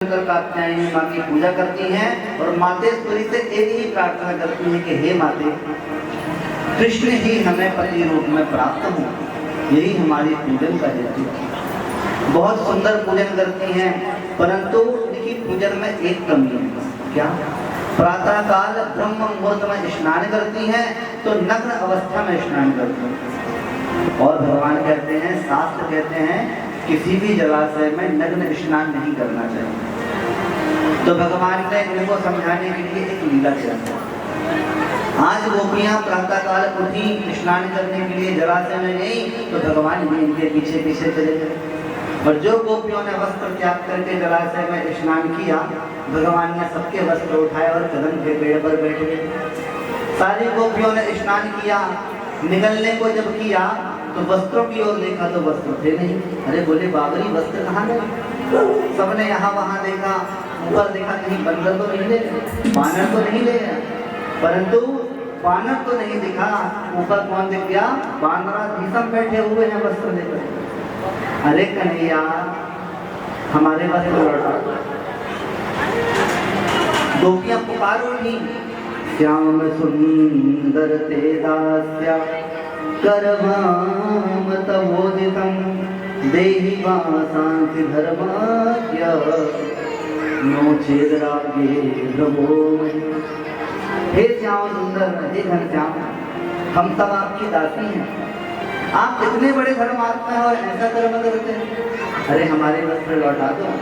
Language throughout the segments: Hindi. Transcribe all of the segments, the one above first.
कात्यायनी माँ की पूजा करती हैं और मातेश्वरी से एक ही प्रार्थना करती हैं कि हे माते, कृष्ण ही हमें पति रूप में प्राप्त हो, यही हमारी पूजन का हेतु है। बहुत सुंदर पूजन करती हैं, परंतु उनकी पूजन में एक कमी है। क्या? प्रातः काल ब्रह्म मुहूर्त में स्नान करती हैं तो नग्न अवस्था में स्नान करती हैं। और भगवान कहते हैं, शास्त्र कहते हैं, किसी भी जलाशय में नग्न स्नान नहीं करना चाहिए। तो भगवान ने इनको समझाने के लिए एक लीला किया। आज गोपियां प्रातः काल उठी स्नान करने के लिए जलाशय में गई तो भगवान भी इनके पीछे पीछे चले गए। और जो गोपियों ने वस्त्र त्याग करके जलाशय में स्नान किया, भगवान ने सबके वस्त्र उठाए और कदम के पेड़ पर बैठ गए। सारी गोपियों ने स्नान किया, निकलने को जब किया तो वस्त्रों की ओर देखा तो वस्त्र थे नहीं। अरे बोले बाबरी, वस्त्र कहाँ गए? सबने यहाँ वहाँ देखा, ऊपर देखा, कहीं बंदर तो नहीं ले गए, बानर तो नहीं ले गया। परंतु बानर तो नहीं दिखा, ऊपर कौन दिख गया? बानरा भीषम बैठे हुए हैं वस्त्र लेकर। अरे कन्हैया, हमारे वस्त्र लौटा। गोपियां पुकार उठी, श्याम सुंदर ते दास्या करवाम तवोदितम देहि वासांसि धर्माज्ञ नो चेदरागे प्रभो। हे श्याम सुंदर, हे घनश्याम, हम सब आपकी दासी हैं। आप इतने बड़े धर्मात्मा हैं और ऐसा कर्म करते हैं। अरे हमारे वस्त्र लौटा दो।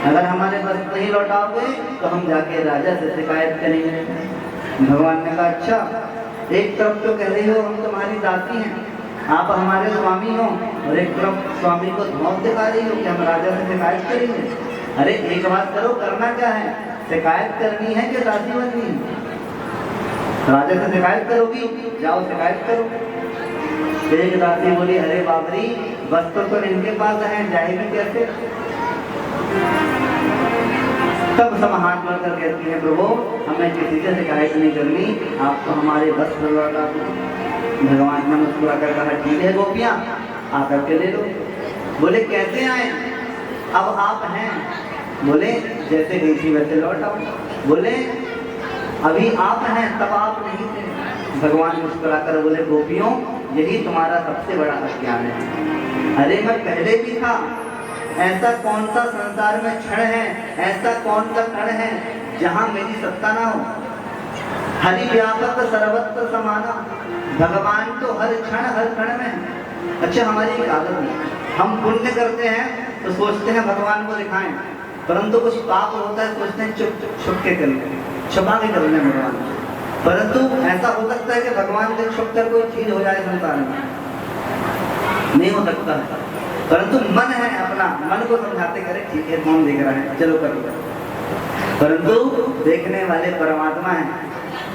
अगर हमारे वस्त्र नहीं लौटाओगे तो हम जाके राजा से शिकायत करेंगे। भगवान ने कहा, अच्छा, एक तरफ तो कह रही हो हम तुम्हारी दासी हैं, आप हमारे स्वामी हो, और एक तरफ स्वामी को धौंस दिखा रही हो कि हम राजा से शिकायत करेंगे। अरे एक बात करो, करना क्या है? शिकायत करनी है कि दासी बननी है? राजा से शिकायत करोगी? जाओ शिकायत करो। एक दासी बोली, अरे बाबरी, वस्त्र तो इनके पास है, जाएगी कैसे? तब सब हाथ जोड़कर कहती है, प्रभु हमें किसी से शिकायत नहीं करनी, आपको हमारे वस्त्र लौटा दो। भगवान ने मुस्कुराकर कहा, ठीक है गोपियां, आकर के ले लो। बोले कैसे आए? अब आप हैं। बोले जैसे गई थी वैसे लौट आओ। बोले अभी आप हैं, तब आप नहीं थे। भगवान मुस्कुराकर बोले, गोपियों, यही तुम्हारा सबसे बड़ा अज्ञान है। अरे मैं पहले भी था। ऐसा कौन सा संसार में क्षण है, ऐसा कौन सा कण है जहाँ मेरी सत्ता ना हो? हरि व्यापक सर्वत्र समाना, भगवान तो हर क्षण हर कण में है। अच्छा, हमारी एक आदत है, हम पुण्य करते हैं तो सोचते हैं भगवान को दिखाएं, परंतु कुछ पाप होता है सोचते हैं छुप के करें, छुपा के कर लें भगवान। परंतु ऐसा हो सकता है कि भगवान से छुप कर कोई चीज हो जाए संसार में? नहीं हो सकता है। परंतु मन है अपना, मन को समझाते करे, ठीक है कौन देख रहा है, चलो करो। परंतु देखने वाले परमात्मा हैं,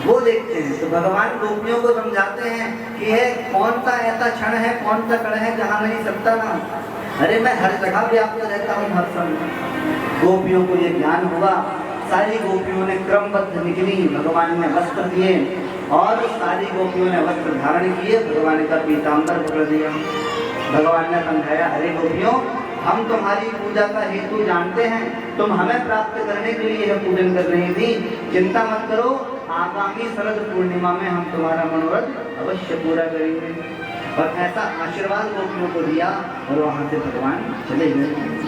वो देखते हैं। तो भगवान गोपियों को समझाते हैं कि है कौन सा ऐसा क्षण है, कौन सा कण है जहाँ मेरी सत्ता ना हो। अरे मैं हर जगह व्याप्त रहता हूँ, हर समय। गोपियों को ये ज्ञान हुआ, सारी गोपियों ने क्रमबद्ध निकली, भगवान ने वस्त्र दिए और सारी गोपियों ने वस्त्र धारण किए। भगवान का पीताम्बर पकड़ दिया। भगवान ने समझाया, अरे गोपियों, हम तुम्हारी पूजा का हेतु जानते हैं, तुम हमें प्राप्त करने के लिए यह पूजन कर रही थी, चिंता मत करो, आगामी शरद पूर्णिमा में हम तुम्हारा मनोरथ अवश्य पूरा करेंगे। और ऐसा आशीर्वाद गोपियों को दिया और वहां से भगवान चले गए।